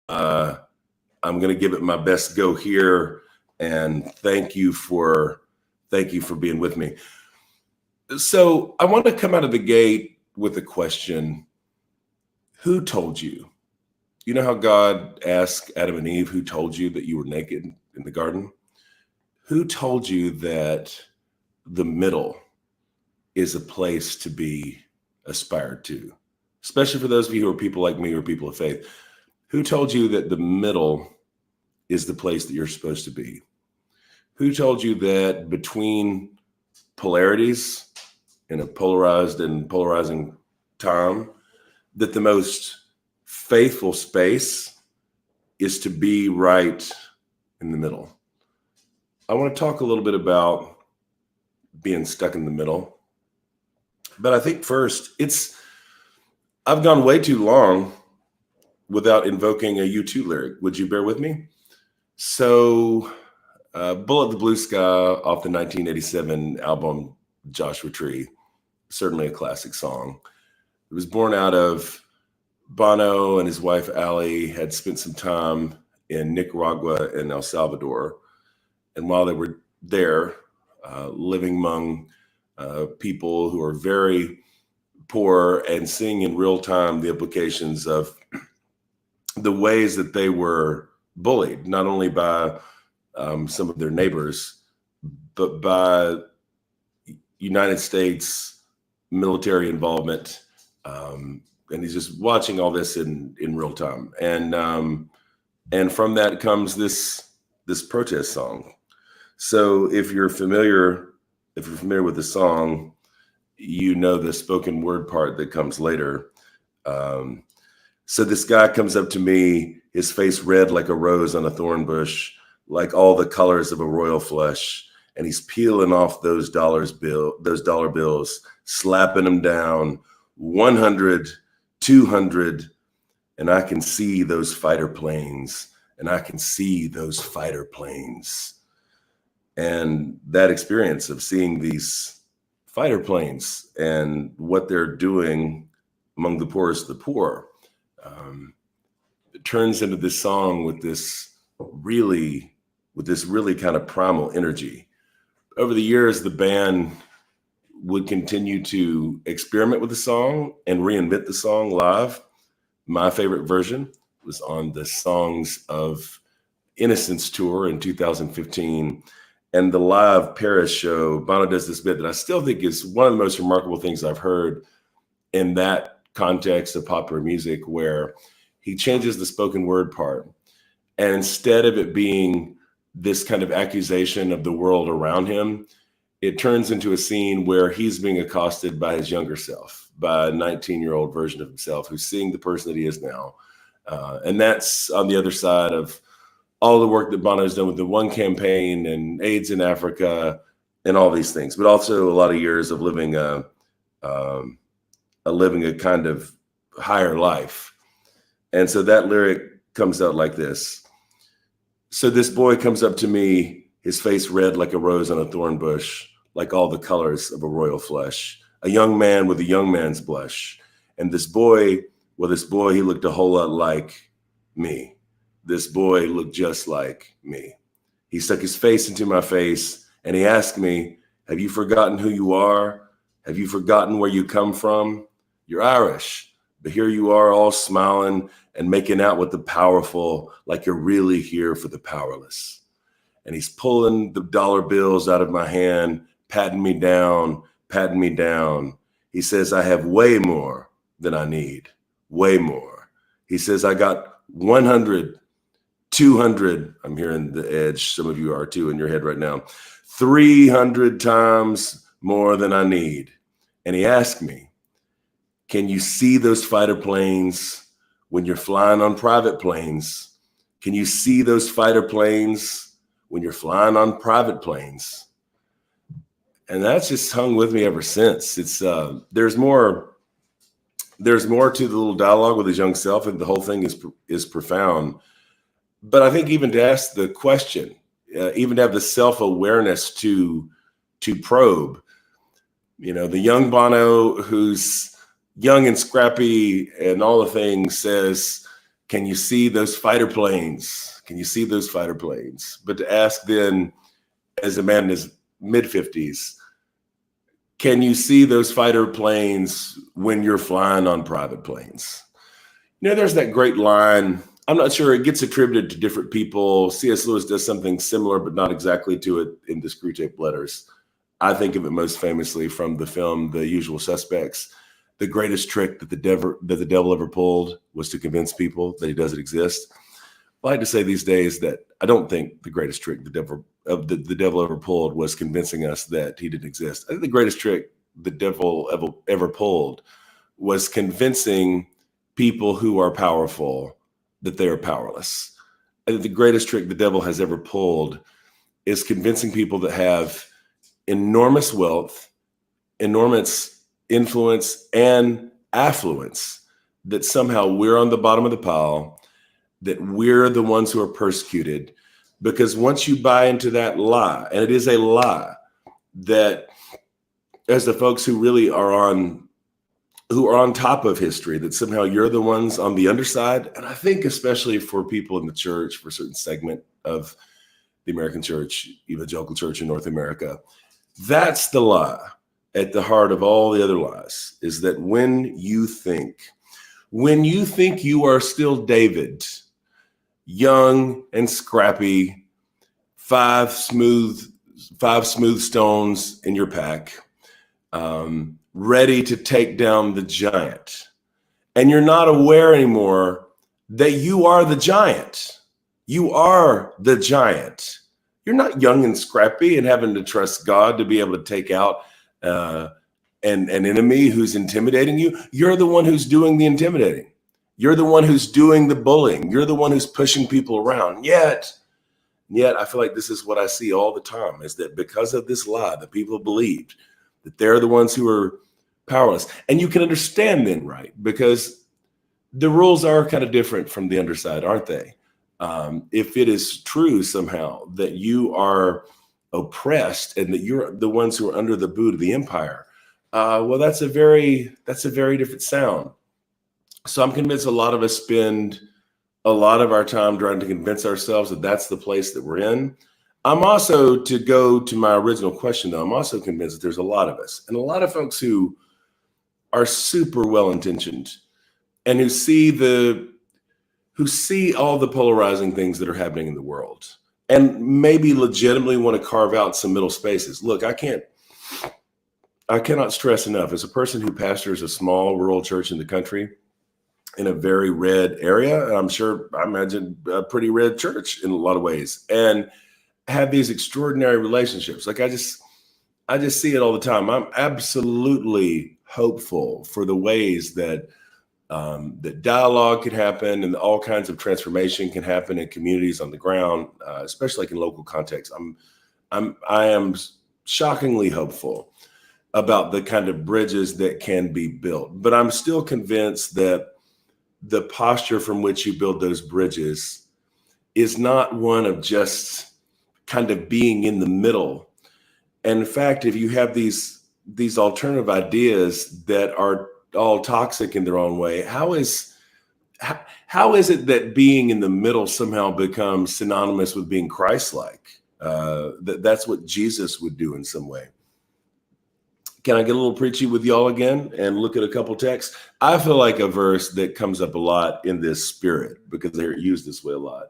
I'm going to give it my best go here. And thank you for being with me. So I want to come out of the gate with a question. Who told you? You know how God asked Adam and Eve, who told you that you were naked in the garden? Who told you that the middle is a place to be aspired to? Especially for those of you who are people like me or people of faith. Who told you that the middle is the place that you're supposed to be? Who told you that between polarities in a polarized and polarizing time, that the most faithful space is to be right in the middle? I want to talk a little bit about being stuck in the middle. But I think first, I've gone way too long without invoking a U2 lyric. Would you bear with me? So, Bullet the Blue Sky off the 1987 album Joshua Tree, certainly a classic song. It was born out of Bono and his wife Allie had spent some time in Nicaragua and El Salvador. And while they were there, living among people who are very poor and seeing in real time the implications of the ways that they were bullied, not only by some of their neighbors, but by United States military involvement. And he's just watching all this in real time. And from that comes this protest song. So if you're familiar with the song, you know the spoken word part that comes later. So this guy comes up to me, his face red like a rose on a thorn bush, like all the colors of a royal flush. And he's peeling off those dollar bills, slapping them down, 100, 200. And I can see those fighter planes, and I can see those fighter planes. And that experience of seeing these fighter planes and what they're doing among the poorest of the poor, it turns into this song with this really kind of primal energy. Over the years, the band would continue to experiment with the song and reinvent the song live. My favorite version was on the Songs of Innocence tour in 2015. And the live Paris show, Bono does this bit that I still think is one of the most remarkable things I've heard in that context of popular music, where he changes the spoken word part. And instead of it being this kind of accusation of the world around him, it turns into a scene where he's being accosted by his younger self, by a 19-year-old version of himself who's seeing the person that he is now. And that's on the other side of all the work that Bono has done with the One campaign and AIDS in Africa and all these things, but also a lot of years of living a kind of higher life. And so that lyric comes out like this. So this boy comes up to me, his face red like a rose on a thorn bush, like all the colors of a royal flush, a young man with a young man's blush. And this boy, he looked a whole lot like me. This boy looked just like me. He stuck his face into my face and he asked me, have you forgotten who you are? Have you forgotten where you come from? You're Irish, but here you are all smiling and making out with the powerful, like you're really here for the powerless. And he's pulling the dollar bills out of my hand, patting me down. He says, I have way more than I need, way more. He says, I got 100, 200, I'm hearing the edge, some of you are too in your head right now, 300 times more than I need. And he asked me, can you see those fighter planes when you're flying on private planes? Can you see those fighter planes when you're flying on private planes? And that's just hung with me ever since. It's there's more to the little dialogue with his young self, and the whole thing is profound. But I think even to ask the question, even to have the self-awareness to probe, the young Bono who's young and scrappy and all the things says, Can you see those fighter planes? Can you see those fighter planes? But to ask then, as a man in his mid-50s, can you see those fighter planes when you're flying on private planes? There's that great line. I'm not sure, it gets attributed to different people. C.S. Lewis does something similar, but not exactly to it in the Screwtape Letters. I think of it most famously from the film The Usual Suspects. The greatest trick that the devil ever pulled was to convince people that he doesn't exist. I like to say these days that I don't think the greatest trick the devil ever pulled was convincing us that he didn't exist. I think the greatest trick the devil ever pulled was convincing people who are powerful that they are powerless. I think the greatest trick the devil has ever pulled is convincing people that have enormous wealth, enormous influence, and affluence that somehow we're on the bottom of the pile, that we're the ones who are persecuted. Because once you buy into that lie, and it is a lie, that as the folks who really are on top of history, that somehow you're the ones on the underside. And I think especially for people in the church, for a certain segment of the American church, evangelical church in North America, that's the lie at the heart of all the other lies, is that when you think you are still David, young and scrappy, five smooth stones in your pack, ready to take down the giant. And you're not aware anymore that you are the giant. You are the giant. You're not young and scrappy and having to trust God to be able to take out an enemy who's intimidating you. You're the one who's doing the intimidating. You're the one who's doing the bullying. You're the one who's pushing people around. Yet I feel like this is what I see all the time, is that because of this lie, that people believed that they're the ones who are powerless. And you can understand then, right? Because the rules are kind of different from the underside, aren't they? If it is true somehow that you are oppressed and that you're the ones who are under the boot of the empire, well, that's a very different sound. So I'm convinced a lot of us spend a lot of our time trying to convince ourselves that that's the place that we're in. I'm also, to go to my original question though, I'm also convinced that there's a lot of us and a lot of folks who are super well-intentioned and who see all the polarizing things that are happening in the world and maybe legitimately want to carve out some middle spaces. Look, I cannot stress enough, as a person who pastors a small rural church in the country in a very red area, I imagine a pretty red church in a lot of ways, and have these extraordinary relationships. Like I just see it all the time. I'm absolutely hopeful for the ways that that dialogue can happen and all kinds of transformation can happen in communities on the ground, especially like in local context. I am shockingly hopeful about the kind of bridges that can be built, but I'm still convinced that the posture from which you build those bridges is not one of just kind of being in the middle. And in fact, if you have these alternative ideas that are all toxic in their own way, how is it that being in the middle somehow becomes synonymous with being Christ-like? That's what Jesus would do in some way. Can I get a little preachy with y'all again and look at a couple texts? I feel like a verse that comes up a lot in this spirit, because they're used this way a lot,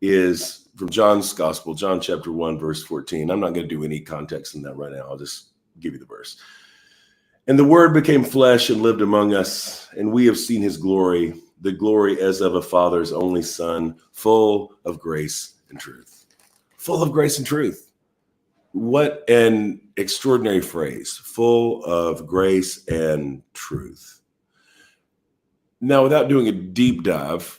is from John's Gospel, John chapter 1, verse 14. I'm not going to do any context in that right now. I'll just give you the verse. And the Word became flesh and lived among us, and we have seen his glory, the glory as of a Father's only Son, full of grace and truth. Full of grace and truth. What an extraordinary phrase, full of grace and truth. Now, without doing a deep dive,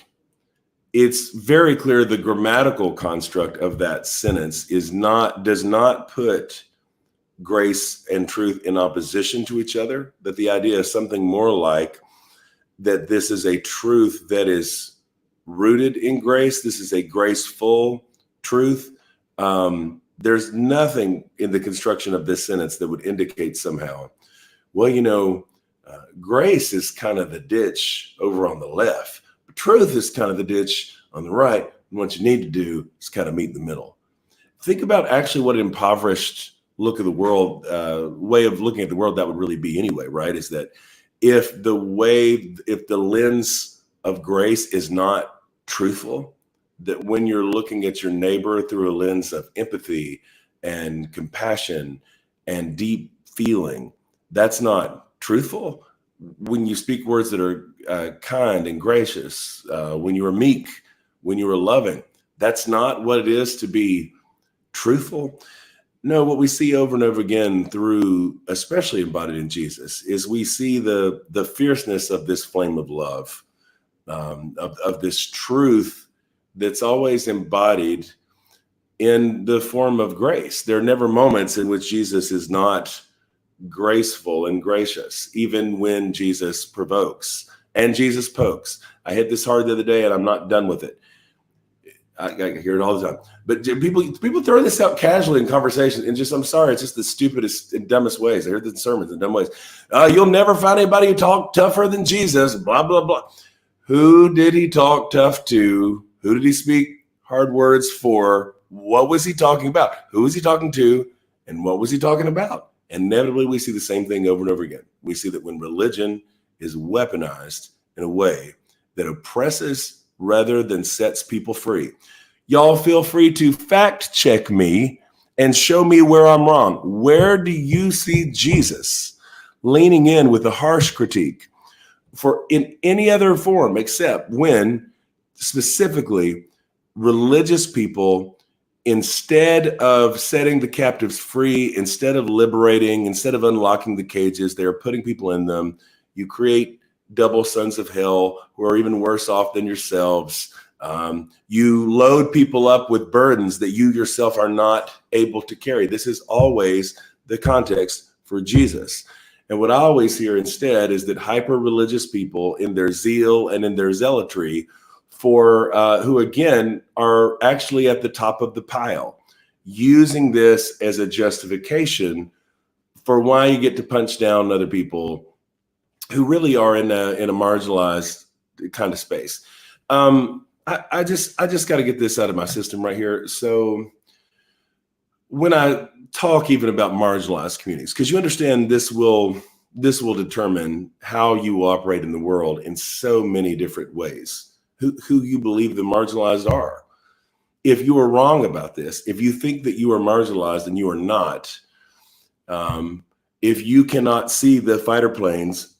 it's very clear the grammatical construct of that sentence does not put grace and truth in opposition to each other, that the idea is something more like that this is a truth that is rooted in grace. This is a graceful truth. There's nothing in the construction of this sentence that would indicate somehow, well, grace is kind of the ditch over on the left, but Truth is kind of the ditch on the right. And what you need to do is kind of meet in the middle. Think about actually what an impoverished look of the world, way of looking at the world that would really be anyway, right? Is that if the lens of grace is not truthful, that when you're looking at your neighbor through a lens of empathy and compassion and deep feeling, that's not truthful. When you speak words that are kind and gracious, when you are meek, when you are loving, that's not what it is to be truthful. No, what we see over and over again through, especially embodied in Jesus, is we see the fierceness of this flame of love, of this truth that's always embodied in the form of grace. There are never moments in which Jesus is not graceful and gracious, even when Jesus provokes and Jesus pokes. I hit this hard the other day and I'm not done with it. I hear it all the time. But people throw this out casually in conversation and just, I'm sorry, it's just the stupidest and dumbest ways. I heard this in sermons in dumb ways. You'll never find anybody who talked tougher than Jesus, blah, blah, blah. Who did he talk tough to? Who did he speak hard words for? What was he talking about? Who was he talking to? And what was he talking about? Inevitably, we see the same thing over and over again. We see that when religion is weaponized in a way that oppresses rather than sets people free. Y'all feel free to fact check me and show me where I'm wrong. Where do you see Jesus leaning in with a harsh critique for in any other form except when specifically religious people, instead of setting the captives free, instead of liberating, instead of unlocking the cages, they're putting people in them. You create double sons of hell who are even worse off than yourselves. You load people up with burdens that you yourself are not able to carry. This is always the context for Jesus. And what I always hear instead is that hyper-religious people in their zeal and in their zealotry for who, again, are actually at the top of the pile, using this as a justification for why you get to punch down other people who really are in a marginalized kind of space. I just got to get this out of my system right here. So when I talk even about marginalized communities, because you understand this will determine how you operate in the world in so many different ways, who you believe the marginalized are. If you are wrong about this, if you think that you are marginalized and you are not, if you cannot see the fighter planes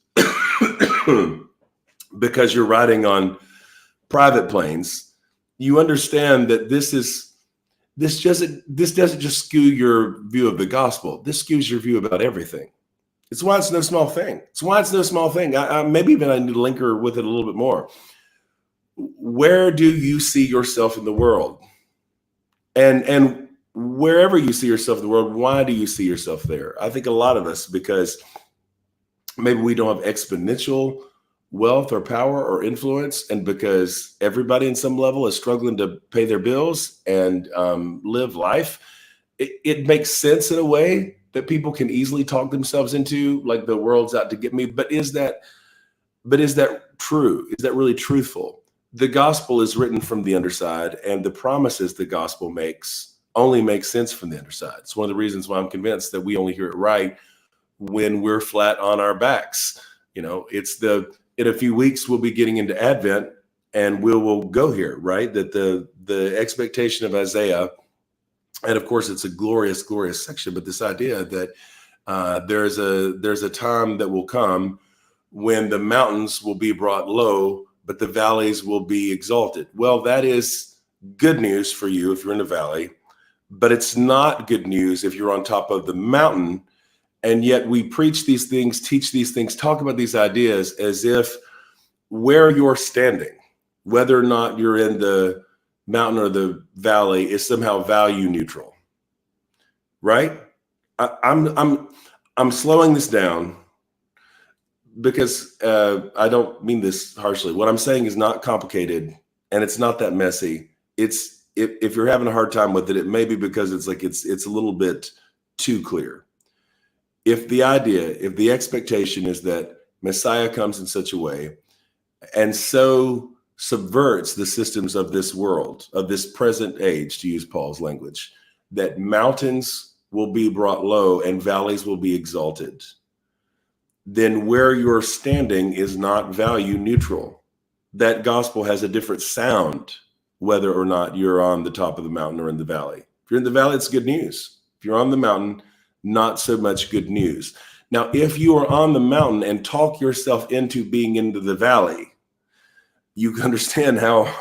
because you're riding on private planes, you understand that this doesn't just skew your view of the gospel. This skews your view about everything. It's why it's no small thing. It's why it's no small thing. Maybe even I need to linker with it a little bit more. Where do you see yourself in the world? And wherever you see yourself in the world, why do you see yourself there? I think a lot of us, because maybe we don't have exponential wealth or power or influence, and because everybody in some level is struggling to pay their bills and live life, it makes sense in a way that people can easily talk themselves into, like the world's out to get me. But is that true? Is that really truthful? The gospel is written from the underside, and the promises the gospel makes only make sense from the underside. It's one of the reasons why I'm convinced that we only hear it right when we're flat on our backs. You know, in a few weeks, we'll be getting into Advent, and we'll go here, right? That the expectation of Isaiah, and of course, it's a glorious, glorious section, but this idea that there's a time that will come when the mountains will be brought low, but the valleys will be exalted. Well, that is good news for you if you're in a valley, but it's not good news if you're on top of the mountain. And yet we preach these things, teach these things, talk about these ideas as if where you're standing, whether or not you're in the mountain or the valley, is somehow value neutral, right? I'm slowing this down because I don't mean this harshly. What I'm saying is not complicated, and it's not that messy. It's if you're having a hard time with it, it may be because it's a little bit too clear. If the expectation is that Messiah comes in such a way, and so subverts the systems of this world, of this present age, to use Paul's language, that mountains will be brought low and valleys will be exalted, then where you're standing is not value neutral. That gospel has a different sound, whether or not you're on the top of the mountain or in the valley. If you're in the valley, it's good news. If you're on the mountain, not so much good news. Now, if you are on the mountain and talk yourself into being into the valley, you can understand how,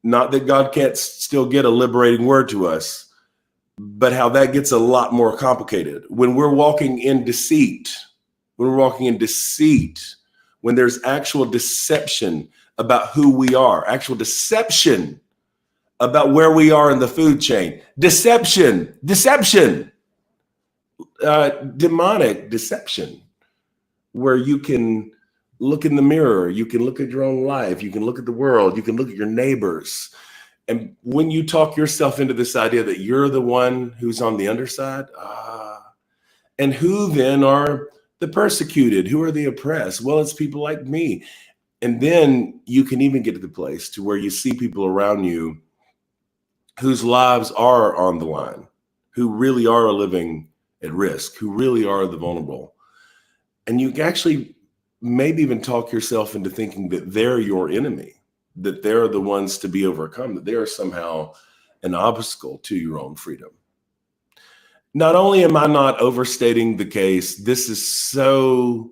not that God can't still get a liberating word to us, but how that gets a lot more complicated. When we're walking in deceit, when there's actual deception about who we are, actual deception about where we are in the food chain, deception, demonic deception, where you can look in the mirror, you can look at your own life, you can look at the world, you can look at your neighbors. And when you talk yourself into this idea that you're the one who's on the underside, and who then are the persecuted, who are the oppressed? Well, it's people like me. And then you can even get to the place to where you see people around you whose lives are on the line, who really are living at risk, who really are the vulnerable. And you actually maybe even talk yourself into thinking that they're your enemy, that they're the ones to be overcome, that they are somehow an obstacle to your own freedom. Not only am I not overstating the case, this is so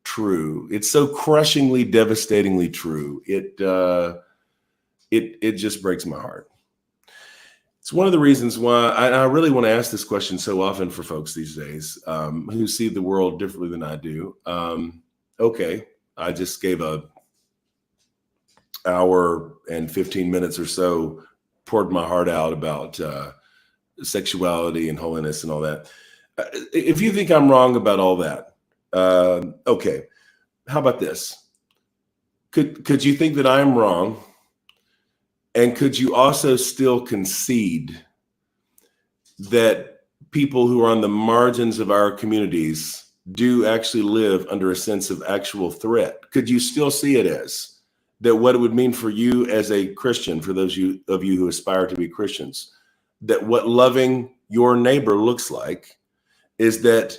true. It's so crushingly, devastatingly true. It just breaks my heart. It's one of the reasons why I really want to ask this question so often for folks these days who see the world differently than I do. Okay, I just gave a hour and 15 minutes or so, poured my heart out about sexuality and holiness and all that. If you think I'm wrong about all that, okay, how about this? Could you think that I'm wrong? And could you also still concede that people who are on the margins of our communities do actually live under a sense of actual threat? Could you still see it as that what it would mean for you as a Christian, for those of you who aspire to be Christians, that what loving your neighbor looks like is that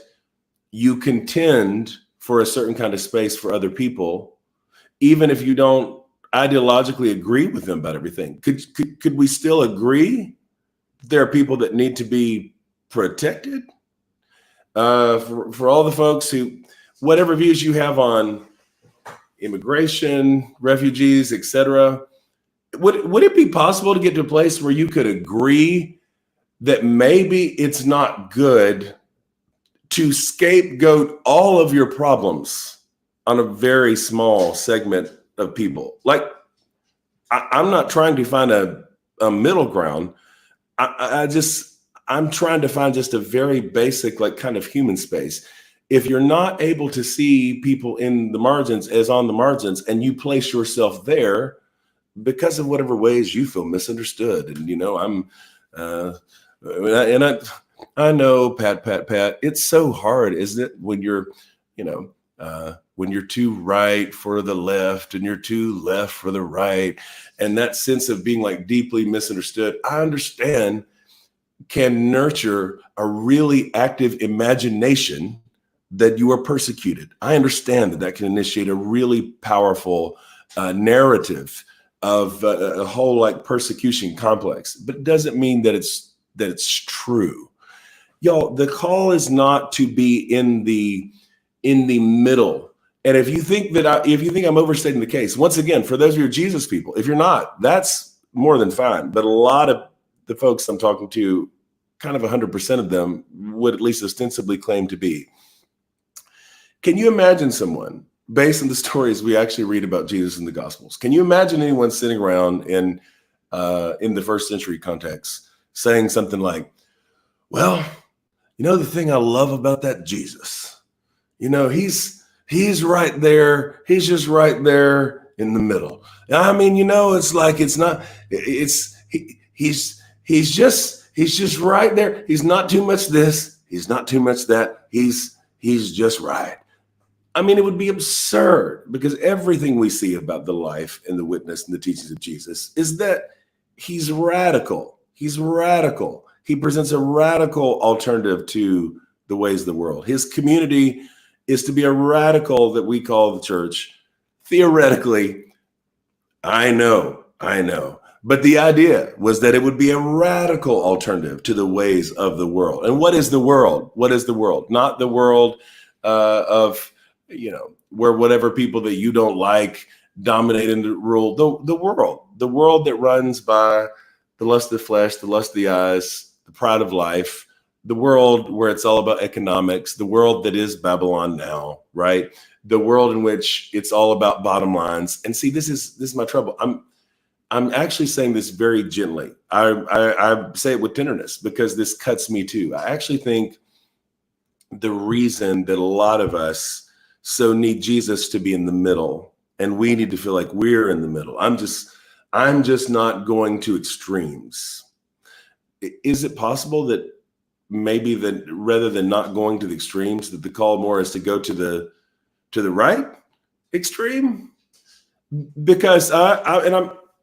you contend for a certain kind of space for other people, even if you don't ideologically agree with them about everything? Could we still agree there are people that need to be protected? For all the folks who, whatever views you have on immigration, refugees, etc., would it be possible to get to a place where you could agree that maybe it's not good to scapegoat all of your problems on a very small segment of people? Like, I'm not trying to find a middle ground. I'm trying to find just a very basic, like, kind of human space. If you're not able to see people in the margins as on the margins, and you place yourself there because of whatever ways you feel misunderstood, and I know, Pat, it's so hard, isn't it, when you're, when you're too right for the left and you're too left for the right, and that sense of being like deeply misunderstood, I understand, can nurture a really active imagination that you are persecuted. I understand that can initiate a really powerful narrative of a whole like persecution complex, but it doesn't mean that it's true. Y'all, the call is not to be in the middle. And if you think I'm overstating the case, once again, for those of you Jesus people, if you're not, that's more than fine. But a lot of the folks I'm talking to, kind of 100% of them would at least ostensibly claim to be. Can you imagine someone, based on the stories we actually read about Jesus in the Gospels, can you imagine anyone sitting around in the first century context saying something like, well, the thing I love about that Jesus, he's right there. He's just right there in the middle. I mean, he's just right there. He's not too much this. He's not too much that. He's just right. I mean, it would be absurd, because everything we see about the life and the witness and the teachings of Jesus is that he's radical. He's radical. He presents a radical alternative to the ways of the world. His community is to be a radical that we call the church. Theoretically, I know. But the idea was that it would be a radical alternative to the ways of the world. And what is the world? What is the world? Not the world of, where whatever people that you don't like dominate and rule. The world that runs by the lust of the flesh, the lust of the eyes, the pride of life, the world where it's all about economics, the world that is Babylon now, right? The world in which it's all about bottom lines. And see, this is my trouble. I'm actually saying this very gently. I say it with tenderness because this cuts me too. I actually think the reason that a lot of us so need Jesus to be in the middle, and we need to feel like we're in the middle. I'm just not going to extremes. Is it possible that maybe that rather than not going to the extremes, that the call more is to go to the right extreme? Because I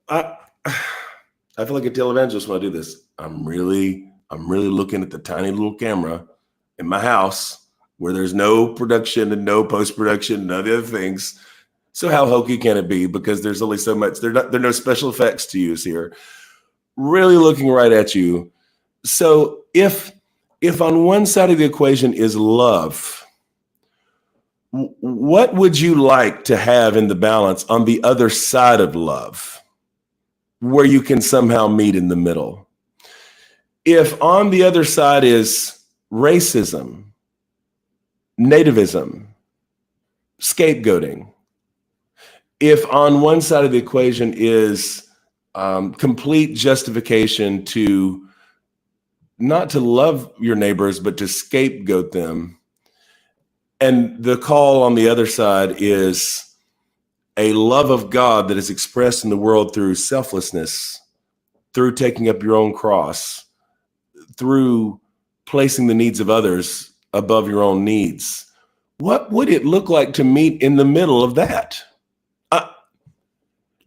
feel like a televangelist when I do this. I'm really looking at the tiny little camera in my house where there's no production and no post-production, none of the other things. So how hokey can it be? Because there's only so much, there are no special effects to use here. Really looking right at you. So if on one side of the equation is love, what would you like to have in the balance on the other side of love, where you can somehow meet in the middle? If on the other side is racism, nativism, scapegoating, if on one side of the equation is complete justification to not to love your neighbors, but to scapegoat them, and the call on the other side is a love of God that is expressed in the world through selflessness, through taking up your own cross, through placing the needs of others above your own needs. What would it look like to meet in the middle of that?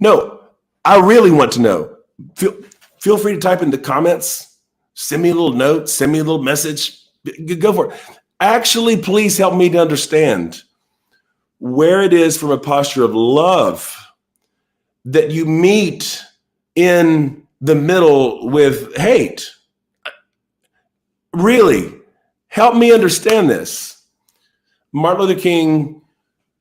No, I really want to know. Feel free to type in the comments. Send me a little note. Send me a little message. Go for it. Actually, please help me to understand where it is from a posture of love that you meet in the middle with hate. Really, help me understand this. Martin Luther King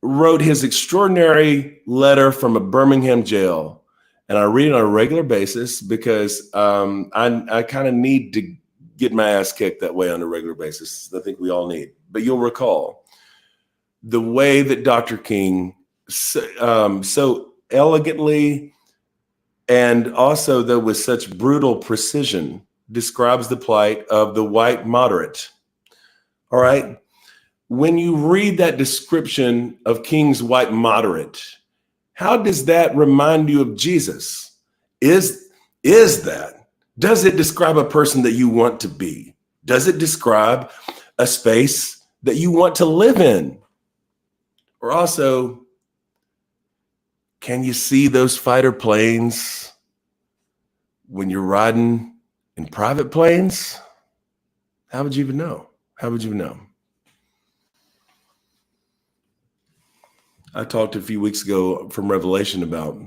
wrote his extraordinary letter from a Birmingham jail, and I read it on a regular basis because I kind of need to get my ass kicked that way on a regular basis. I think we all need. But you'll recall the way that Dr. King so elegantly and also though with such brutal precision describes the plight of the white moderate. All right. When you read that description of King's white moderate, how does that remind you of Jesus? Does it describe a person that you want to be? Does it describe a space that you want to live in? Or also, can you see those fighter planes when you're riding in private planes? How would you even know? How would you even know? I talked a few weeks ago from Revelation about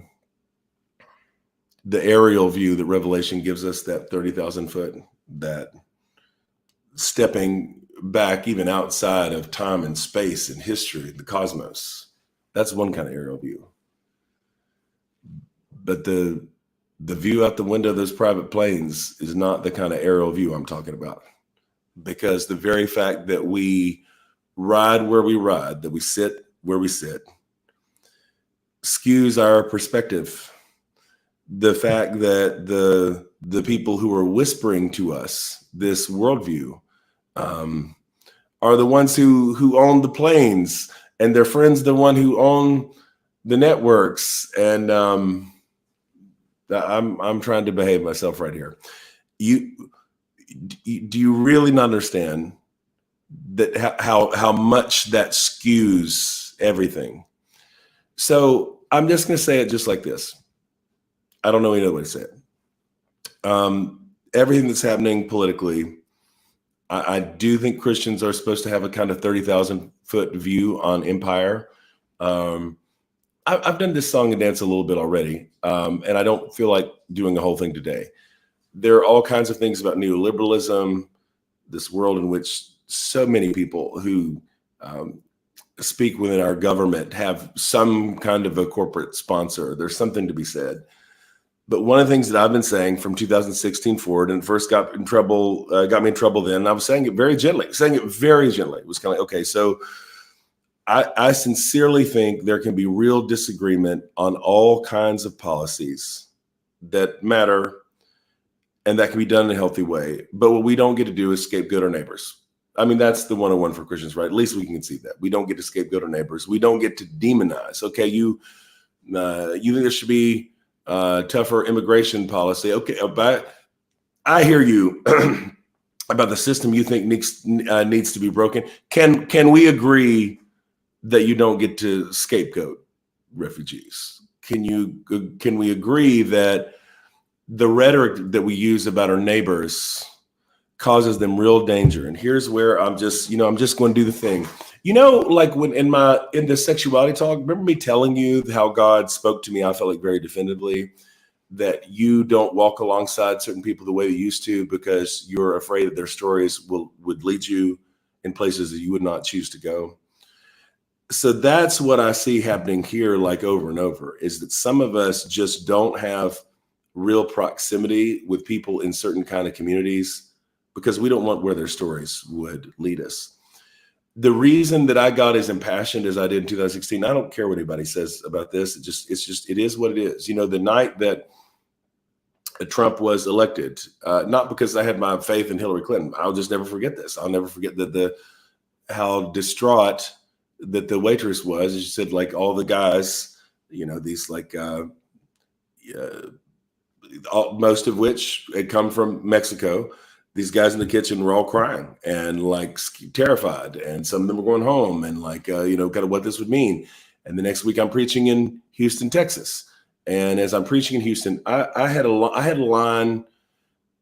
the aerial view that Revelation gives us, that 30,000 foot, that stepping back even outside of time and space and history, the cosmos. That's one kind of aerial view. But the view out the window of those private planes is not the kind of aerial view I'm talking about. Because the very fact that we ride where we ride, that we sit where we sit, skews our perspective. The fact that the people who are whispering to us this worldview are the ones who own the planes, and their friends the one who own the networks. And I'm trying to behave myself right here. Do you really not understand that how much that skews everything. So I'm just going to say it just like this. I don't know any other way to say it. Everything that's happening politically, I do think Christians are supposed to have a kind of 30,000 foot view on empire. I've done this song and dance a little bit already, and I don't feel like doing the whole thing today. There are all kinds of things about neoliberalism, this world in which so many people who speak within our government have some kind of a corporate sponsor. There's something to be said. But one of the things that I've been saying from 2016 forward, and first got me in trouble then, and I was saying it very gently. It was kind of like, okay, so I sincerely think there can be real disagreement on all kinds of policies that matter, and that can be done in a healthy way. But what we don't get to do is scapegoat our neighbors. I mean, that's the 101 for Christians, right? At least we can concede that. We don't get to scapegoat our neighbors. We don't get to demonize. Okay, you think there should be tougher immigration policy. Okay, but I hear you about the system you think needs to be broken. Can we agree that you don't get to scapegoat refugees? Can we agree that the rhetoric that we use about our neighbors causes them real danger? And here's where I'm just going to do the thing. Like when in the sexuality talk, remember me telling you how God spoke to me, I felt like very definitively, that you don't walk alongside certain people the way you used to because you're afraid that their stories would lead you in places that you would not choose to go. So that's what I see happening here, like over and over, is that some of us just don't have real proximity with people in certain kind of communities because we don't want where their stories would lead us. The reason that I got as impassioned as I did in 2016, I don't care what anybody says about this. It is what it is. The night that Trump was elected, not because I had my faith in Hillary Clinton. I'll just never forget this. I'll never forget how distraught that the waitress was. She said, like, all the guys, these like, most of which had come from Mexico. These guys in the kitchen were all crying and like terrified, and some of them were going home and like, kind of what this would mean. And the next week I'm preaching in Houston, Texas. And as I'm preaching in Houston, I had a line,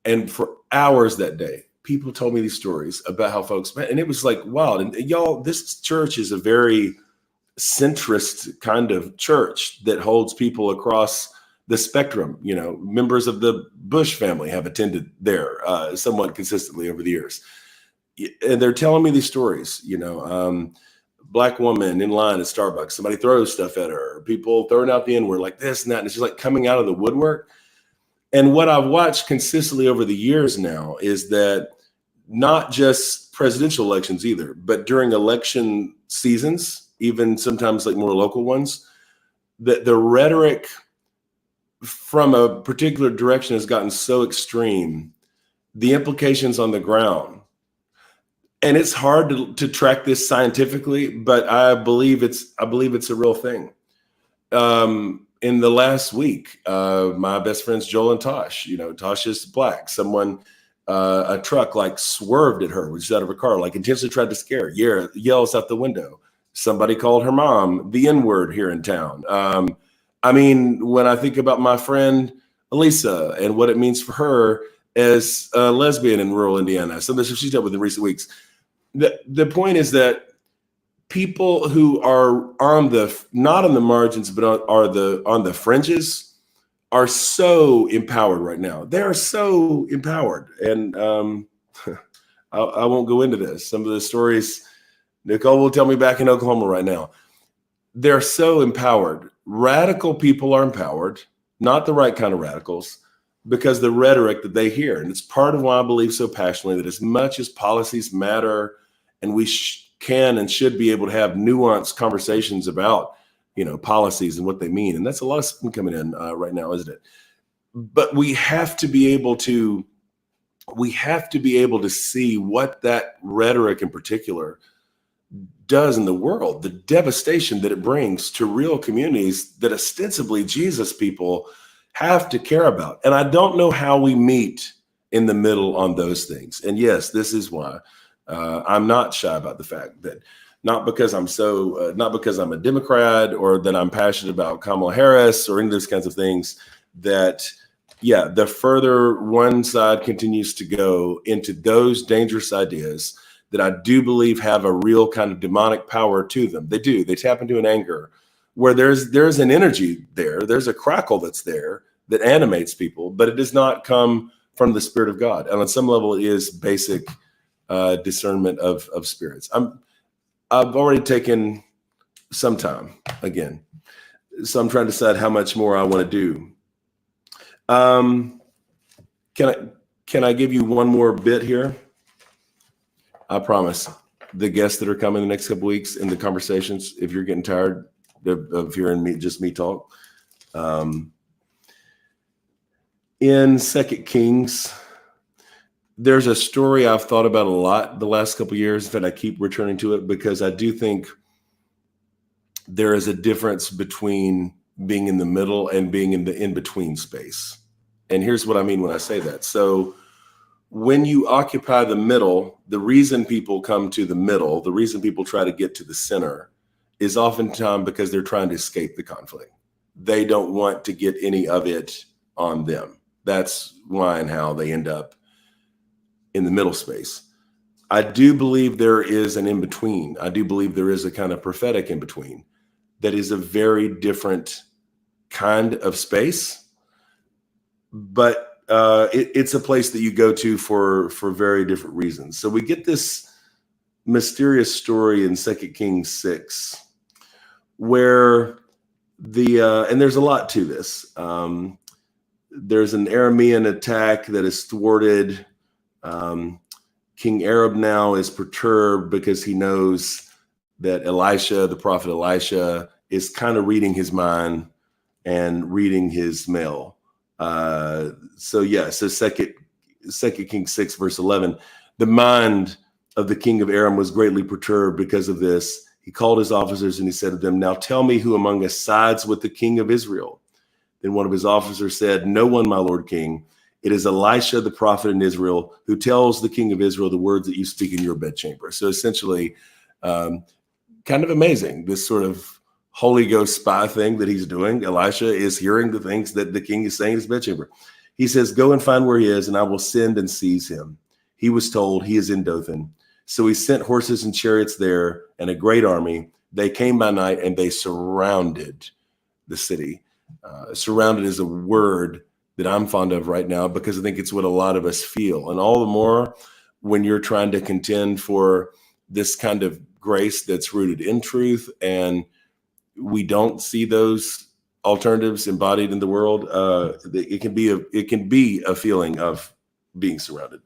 and for hours that day, people told me these stories about how folks met, and it was like wild. And y'all, this church is a very centrist kind of church that holds people across the spectrum. Members of the Bush family have attended there somewhat consistently over the years. And they're telling me these stories, Black woman in line at Starbucks, somebody throws stuff at her, people throwing out the N-word like this and that. And it's just like coming out of the woodwork. And what I've watched consistently over the years now is that not just presidential elections either, but during election seasons, even sometimes like more local ones, that the rhetoric from a particular direction has gotten so extreme, the implications on the ground. And it's hard to track this scientifically, but I believe it's a real thing. In the last week, my best friends Joel and Tosh, Tosh is Black. Someone, a truck like swerved at her, which is out of her car, like intentionally tried to scare her, yells out the window. Somebody called her mom the N-word here in town. When I think about my friend Elisha and what it means for her as a lesbian in rural Indiana, some of the stuff she's dealt with in recent weeks, the point is that people who are not on the margins, but on the fringes are so empowered right now. They are so empowered. And I won't go into this. Some of the stories Nicole will tell me back in Oklahoma right now. They're so empowered. Radical people are empowered, not the right kind of radicals, because the rhetoric that they hear. And it's part of why I believe so passionately that as much as policies matter and we can and should be able to have nuanced conversations about, policies and what they mean. And that's a lot of spin coming in right now, isn't it? But we have to be able to see what that rhetoric in particular does in the world, the devastation that it brings to real communities that ostensibly Jesus people have to care about. And I don't know how we meet in the middle on those things. And yes, this is why I'm not shy about the fact that not because I'm a Democrat or that I'm passionate about Kamala Harris or any of those kinds of things, that the further one side continues to go into those dangerous ideas that I do believe have a real kind of demonic power to them. They do. They tap into an anger where there's an energy there. There's a crackle that's there that animates people, but it does not come from the Spirit of God. And on some level, it is basic discernment of spirits. I've already taken some time again, so I'm trying to decide how much more I want to do. Can I give you one more bit here? I promise. The guests that are coming the next couple weeks in the conversations, if you're getting tired of hearing me talk, in 2 Kings, there's a story I've thought about a lot the last couple of years. In fact, I keep returning to it because I do think there is a difference between being in the middle and being in the in-between space. And here's what I mean when I say that. So when you occupy the middle, the reason people come to the middle, the reason people try to get to the center is oftentimes because they're trying to escape the conflict. They don't want to get any of it on them. That's why and how they end up in the middle space. I do believe there is an in-between. I do believe there is a kind of prophetic in-between that is a very different kind of space, but it's a place that you go to for very different reasons. So we get this mysterious story in 2 Kings 6, where and there's a lot to this. There's an Aramean attack that is thwarted. King Arab now is perturbed because he knows that Elisha, the prophet Elisha, is kind of reading his mind and reading his mail. So 2 Kings 6, verse 11, the mind of the king of Aram was greatly perturbed because of this. He called his officers and he said to them, "Now tell me who among us sides with the king of Israel." Then one of his officers said, "No one, my lord king. It is Elisha, the prophet in Israel, who tells the king of Israel the words that you speak in your bedchamber." So essentially, kind of amazing, this sort of Holy Ghost spy thing that he's doing. Elisha is hearing the things that the king is saying in his bedchamber. He says, "Go and find where he is, and I will send and seize him." He was told he is in Dothan. So he sent horses and chariots there and a great army. They came by night and they surrounded the city. Surrounded is a word that I'm fond of right now because I think it's what a lot of us feel. And all the more when you're trying to contend for this kind of grace that's rooted in truth, and we don't see those alternatives embodied in the world. It can be a feeling of being surrounded.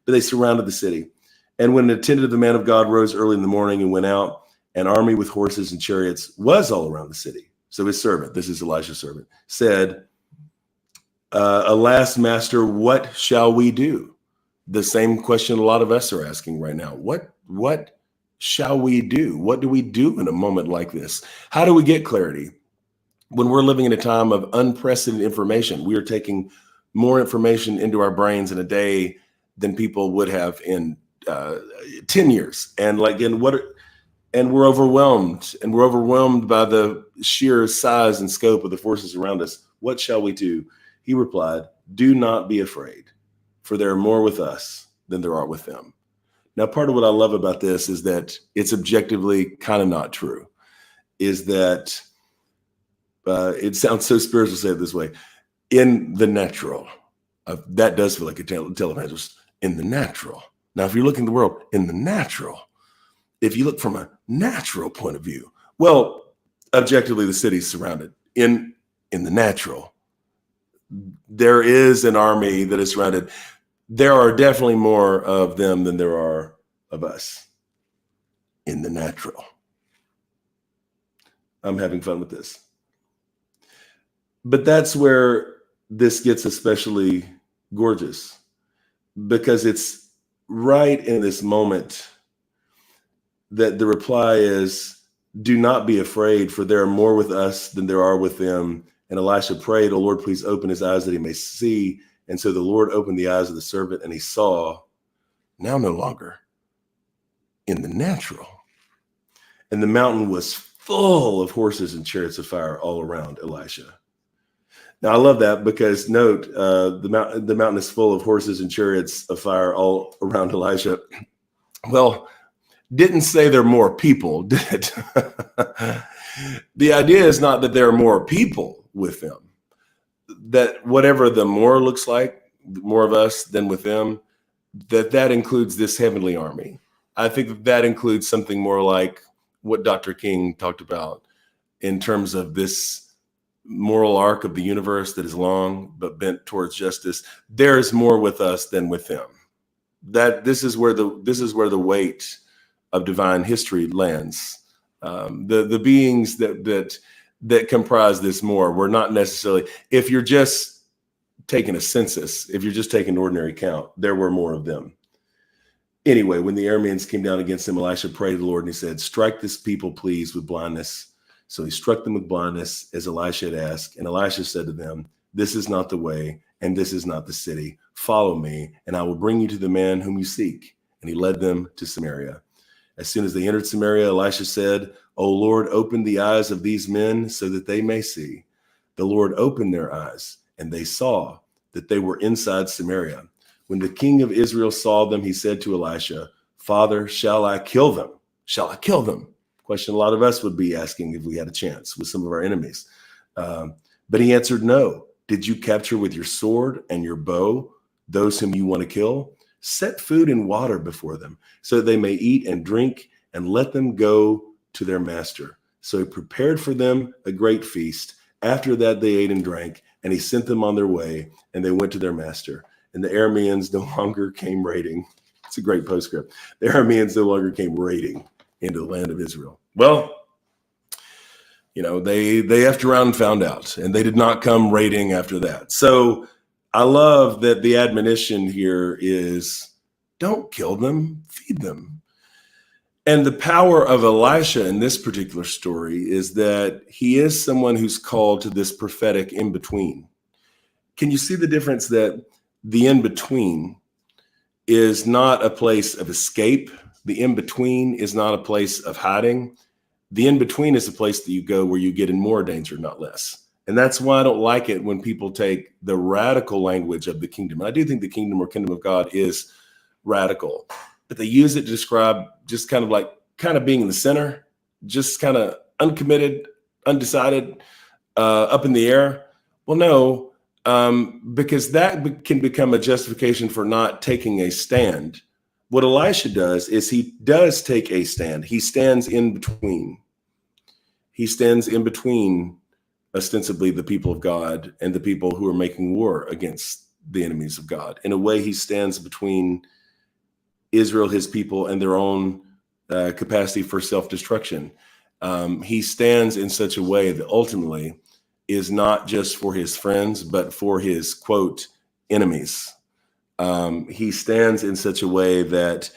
But they surrounded the city. And when an attendant of the man of God rose early in the morning and went out, an army with horses and chariots was all around the city. So his servant, this is Elisha's servant, said, "Alas, master, what shall we do?" The same question a lot of us are asking right now. What shall we do? What do we do in a moment like this? How do we get clarity? When we're living in a time of unprecedented information, we are taking more information into our brains in a day than people would have in 10 years. And we're overwhelmed by the sheer size and scope of the forces around us. What shall we do? He replied, "Do not be afraid, for there are more with us than there are with them." Now, part of what I love about this is that it's objectively kind of not true, is that it sounds so spiritual to say it this way. In the natural, that does feel like a televangelist. In the natural. Now, if you're looking at the world in the natural, if you look from a natural point of view, well, objectively, the city's surrounded. In the natural, there is an army that is surrounded. There are definitely more of them than there are of us in the natural. I'm having fun with this. But that's where this gets especially gorgeous, because it's right in this moment that the reply is, "Do not be afraid, for there are more with us than there are with them." And Elisha prayed, "O Lord, please open his eyes that he may see." And so the Lord opened the eyes of the servant, and he saw, now no longer in the natural, and the mountain was full of horses and chariots of fire all around Elisha. Now, I love that because note, the mountain is full of horses and chariots of fire all around Elisha. Well, didn't say there are more people, did it? The idea is not that there are more people with them, that whatever the more looks like, more of us than with them, that includes this heavenly army. I think that includes something more like what Dr. King talked about in terms of this moral arc of the universe that is long but bent towards justice. There is more with us than with them. That this is where the weight of divine history lands. The beings that comprise this more were not necessarily, if you're just taking a census, if you're just taking an ordinary count, there were more of them. Anyway, when the Arameans came down against him, Elisha prayed to the Lord and he said, "Strike this people, please, with blindness." So he struck them with blindness as Elisha had asked. And Elisha said to them, "This is not the way, and this is not the city. Follow me, and I will bring you to the man whom you seek." And he led them to Samaria. As soon as they entered Samaria, Elisha said, "O Lord, open the eyes of these men so that they may see." The Lord opened their eyes, and they saw that they were inside Samaria. When the king of Israel saw them, he said to Elisha, "Father, shall I kill them? Shall I kill them?" Question a lot of us would be asking if we had a chance with some of our enemies. But he answered, "No. Did you capture with your sword and your bow those whom you want to kill? Set food and water before them so that they may eat and drink, and let them go to their master." So he prepared for them a great feast. After that, they ate and drank, and he sent them on their way, and they went to their master. And the Arameans no longer came raiding. It's a great postscript. The Arameans no longer came raiding into the land of Israel. Well, they effed around and found out, and they did not come raiding after that. So I love that the admonition here is don't kill them, feed them. And the power of Elisha in this particular story is that he is someone who's called to this prophetic in-between. Can you see the difference that the in-between is not a place of escape? The in-between is not a place of hiding. The in-between is a place that you go where you get in more danger, not less. And that's why I don't like it when people take the radical language of the kingdom. I do think the kingdom or kingdom of God is radical, but they use it to describe just kind of being in the center, just kind of uncommitted, undecided, up in the air. Well, no, because that can become a justification for not taking a stand. What Elisha does is he does take a stand. He stands in between. He stands in between, ostensibly, the people of God and the people who are making war against the enemies of God. In a way, he stands between Israel, his people, and their own capacity for self-destruction. He stands in such a way that ultimately is not just for his friends, but for his, quote, enemies. He stands in such a way that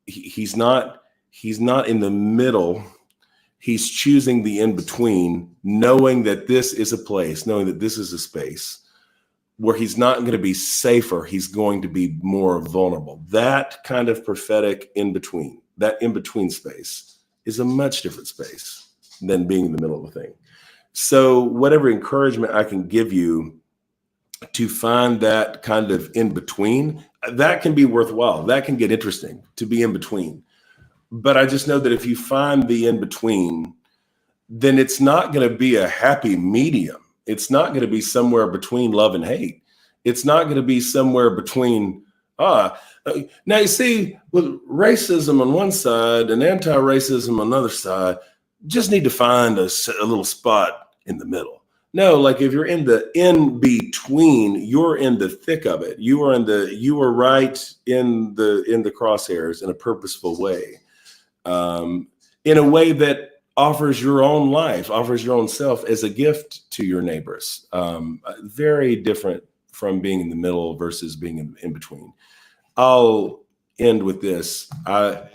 he's not in the middle. He's choosing the in-between, knowing that this is a place, knowing that this is a space where he's not going to be safer. He's going to be more vulnerable. That kind of prophetic in-between, that in-between space is a much different space than being in the middle of a thing. So whatever encouragement I can give you to find that kind of in between, that can be worthwhile. That can get interesting to be in between. But I just know that if you find the in between, then it's not going to be a happy medium. It's not going to be somewhere between love and hate. It's not going to be somewhere between, now you see, with racism on one side and anti-racism on the other side, just need to find a little spot in the middle. No, like if you're in the in-between, you're in the thick of it. You are right in the crosshairs in a purposeful way, in a way that offers your own life, offers your own self as a gift to your neighbors. Very different from being in the middle versus being in between. I'll end with this. I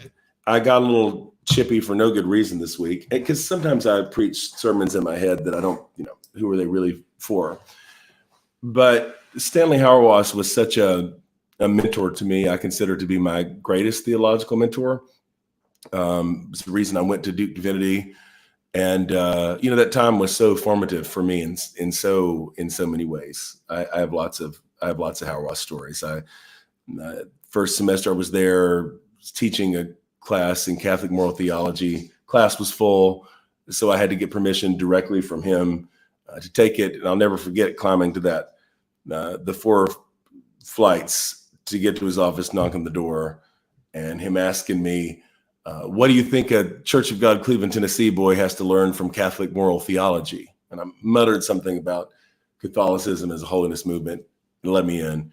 got a little chippy for no good reason this week, because sometimes I preach sermons in my head that I don't, who are they really for? But Stanley Hauerwas was such a mentor to me. I consider to be my greatest theological mentor. It's the reason I went to Duke Divinity. And that time was so formative for me in so many ways. I have lots of Hauerwas stories. First semester I was there teaching a class in Catholic moral theology. Class was full, so I had to get permission directly from him to take it. And I'll never forget climbing to the 4 flights to get to his office, knock on the door, and him asking me, what do you think a Church of God, Cleveland, Tennessee boy has to learn from Catholic moral theology? And I muttered something about Catholicism as a holiness movement and let me in.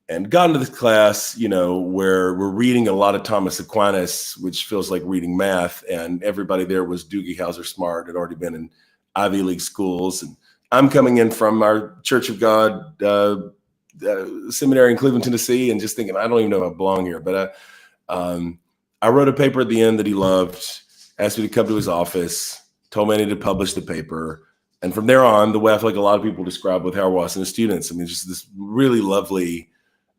And got into this class, where we're reading a lot of Thomas Aquinas, which feels like reading math. And everybody there was Doogie Howser smart, had already been in Ivy League schools. And I'm coming in from our Church of God seminary in Cleveland, Tennessee, and just thinking, I don't even know if I belong here. But I wrote a paper at the end that he loved, asked me to come to his office, told me I needed to publish the paper. And from there on, the way I feel like a lot of people describe with Hauerwas and his students, I mean, just this really lovely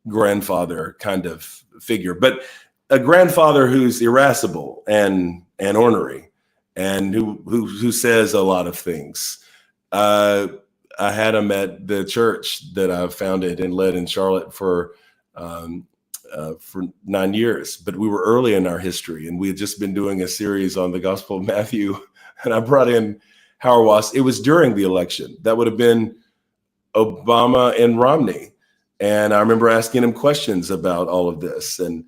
grandfather kind of figure, but a grandfather who's irascible and ornery and who says a lot of things. I had him at the church that I founded and led in Charlotte for 9 years, but we were early in our history and we had just been doing a series on the Gospel of Matthew, and I brought in Hauerwas. It was during the election. That would have been Obama and Romney. And I remember asking him questions about all of this. And,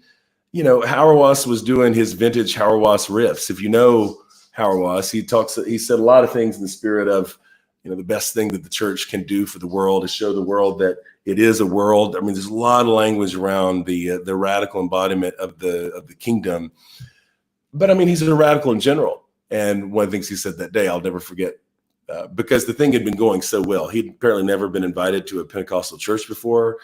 Hauerwas was doing his vintage Hauerwas riffs. If you know Hauerwas, he said a lot of things in the spirit of, the best thing that the church can do for the world is show the world that it is a world. I mean, there's a lot of language around the radical embodiment of the kingdom. But I mean, he's a radical in general. And one of the things he said that day, I'll never forget, because the thing had been going so well. He'd apparently never been invited to a Pentecostal church before.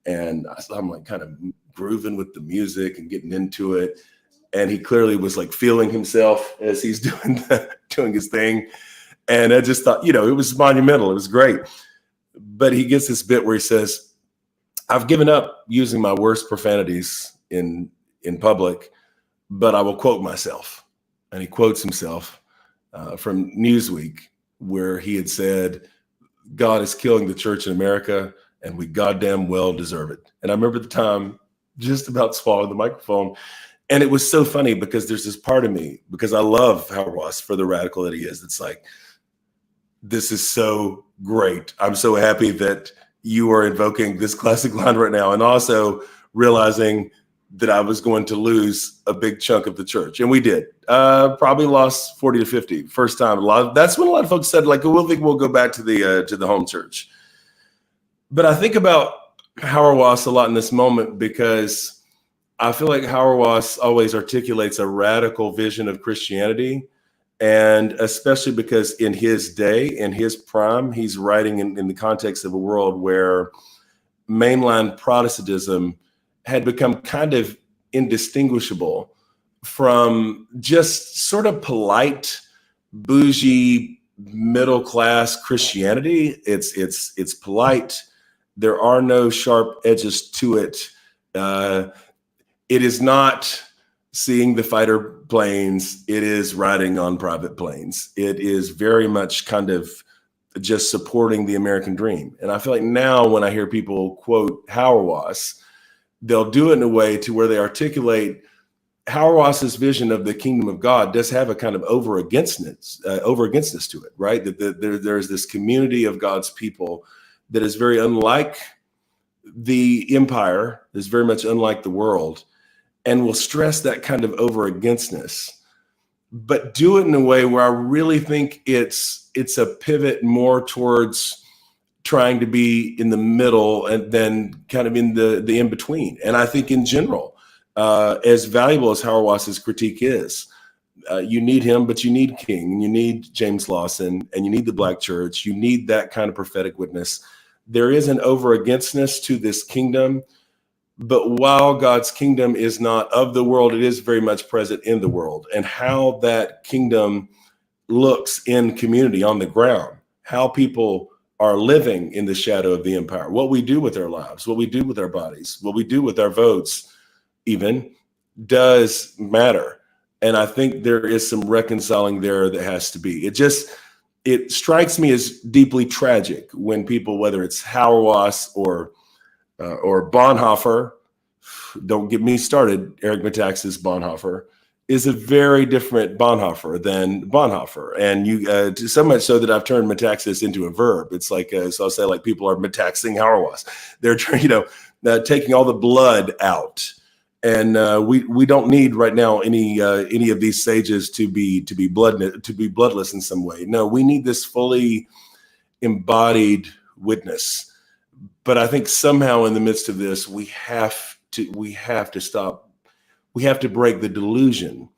And I'm like kind of grooving with the music and getting into it. And he clearly was like feeling himself as he's doing his thing. And I just thought, it was monumental. It was great. But he gets this bit where he says, I've given up using my worst profanities in public, but I will quote myself. And he quotes himself from Newsweek, where he had said, God is killing the church in America, and we goddamn well deserve it. And I remember the time just about swallowing the microphone. And it was so funny because there's this part of me, because I love Hauerwas for the radical that he is. It's like, this is so great. I'm so happy that you are invoking this classic line right now. And also realizing that I was going to lose a big chunk of the church. And we did. Probably lost 40 to 50. First time. That's when a lot of folks said, like, we'll think we'll go back to the home church. But I think about Hauerwas a lot in this moment because I feel like Hauerwas always articulates a radical vision of Christianity. And especially because in his day, in his prime, he's writing in the context of a world where mainline Protestantism had become kind of indistinguishable from just sort of polite, bougie, middle-class Christianity. It's polite. There are no sharp edges to it. It is not seeing the fighter planes. It is riding on private planes. It is very much kind of just supporting the American dream. And I feel like now when I hear people quote Hauerwas, they'll do it in a way to where they articulate Hauerwas's vision of the kingdom of God does have a kind of over againstness to it, right? That there's this community of God's people that is very unlike the empire, is very much unlike the world, and will stress that kind of over againstness, but do it in a way where I really think it's a pivot more towards trying to be in the middle and then kind of in the in-between. And I think in general, as valuable as Hauerwas's critique is, you need him, but you need King, and you need James Lawson, and you need the Black church. You need that kind of prophetic witness. There is an over againstness to this kingdom, but while God's kingdom is not of the world, it is very much present in the world. And how that kingdom looks in community on the ground, how people are living in the shadow of the empire, what we do with our lives, what we do with our bodies, what we do with our votes even does matter. And I think there is some reconciling there that has to be. It strikes me as deeply tragic when people, whether it's Hauerwas or Bonhoeffer, don't get me started, Eric Metaxas Bonhoeffer, is a very different Bonhoeffer than Bonhoeffer. And you, so much so that I've turned Metaxas into a verb. It's like, so I'll say like people are metaxing Hauerwas. They're trying, taking all the blood out. And we don't need right now any of these sages to be bloodless in some way. No, we need this fully embodied witness. But I think somehow in the midst of this, we have to stop. We have to break the delusion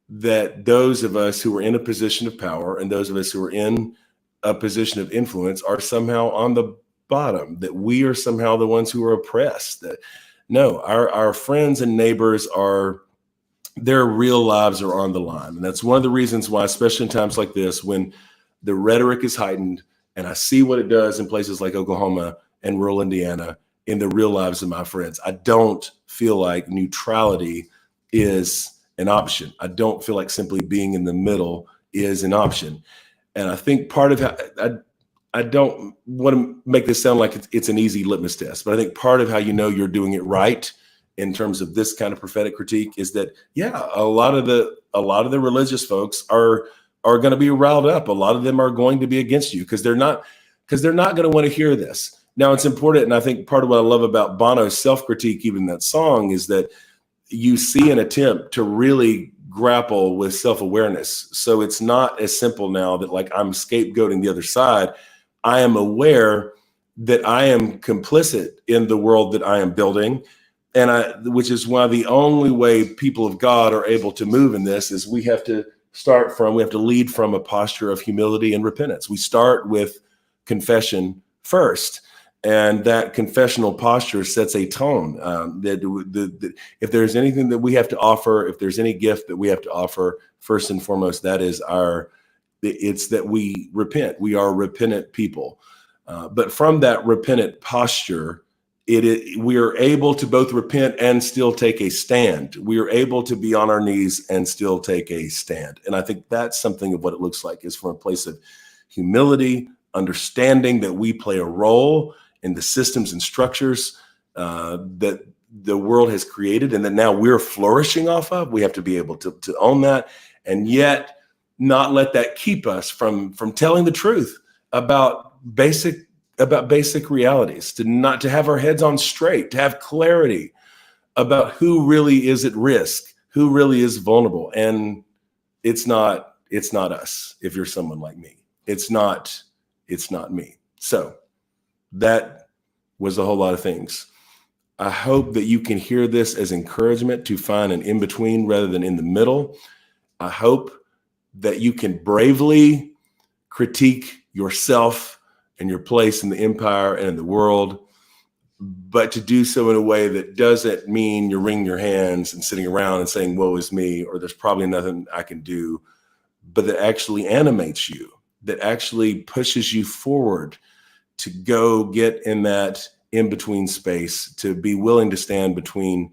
that those of us who are in a position of power and those of us who are in a position of influence are somehow on the bottom, that we are somehow the ones who are oppressed. That no, our friends and neighbors their real lives are on the line. And that's one of the reasons why, especially in times like this, when the rhetoric is heightened, and I see what it does in places like Oklahoma and rural Indiana, in the real lives of my friends, I don't feel like neutrality is an option. I don't feel like simply being in the middle is an option. And I think part of how I don't want to make this sound like it's an easy litmus test, but I think part of how you're doing it right in terms of this kind of prophetic critique is that, yeah, a lot of the religious folks are going to be riled up. A lot of them are going to be against you because they're not going to want to hear this. Now, it's important, and I think part of what I love about Bono's self-critique, even that song, is that you see an attempt to really grapple with self-awareness. So it's not as simple now that like I'm scapegoating the other side. I am aware that I am complicit in the world that I am building, which is why the only way people of God are able to move in this is we have to lead from a posture of humility and repentance. We start with confession first. And that confessional posture sets a tone that if there's anything that we have to offer, if there's any gift that we have to offer, first and foremost, it's that we repent. We are repentant people. But from that repentant posture, we are able to both repent and still take a stand. We are able to be on our knees and still take a stand. And I think that's something of what it looks like, is from a place of humility, understanding that we play a role in the systems and structures that the world has created and that now we're flourishing off of. We have to be able to own that, and yet not let that keep us from telling the truth about basic realities, to have our heads on straight, to have clarity about who really is at risk, who really is vulnerable. And it's not us. If you're someone like me, it's not me. So that was a whole lot of things. I hope that you can hear this as encouragement to find an in-between rather than in the middle. I hope that you can bravely critique yourself and your place in the empire and in the world, but to do so in a way that doesn't mean you're wringing your hands and sitting around and saying, woe is me, or there's probably nothing I can do, but that actually animates you, that actually pushes you forward to go get in that in-between space, to be willing to stand between.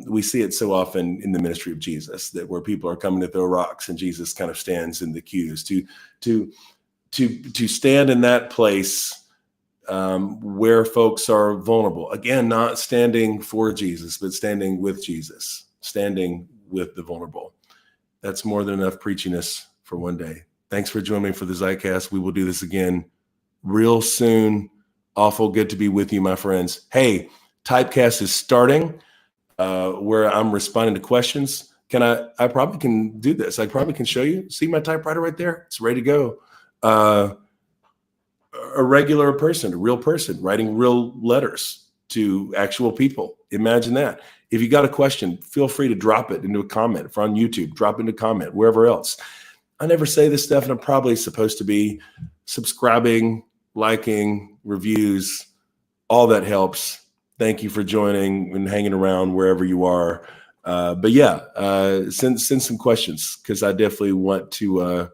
We see it so often in the ministry of Jesus, that where people are coming to throw rocks and Jesus kind of stands in the queues to stand in that place where folks are vulnerable. Again, not standing for Jesus, but standing with Jesus, standing with the vulnerable. That's more than enough preachiness for one day. Thanks for joining me for the Zeitcast. We will do this again real soon. Awful good to be with you, my friends. Hey, Typecast is starting where I'm responding to questions. I probably can do this. I probably can show you. See my typewriter right there? It's ready to go. A regular person, a real person writing real letters to actual people. Imagine that. If you got a question, feel free to drop it into a comment. If on YouTube, drop it into a comment, wherever else. I never say this stuff, and I'm probably supposed to be subscribing, liking, reviews, all that helps. Thank you for joining and hanging around wherever you are. But yeah, send some questions, because I definitely want to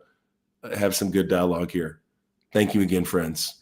have some good dialogue here. Thank you again, friends.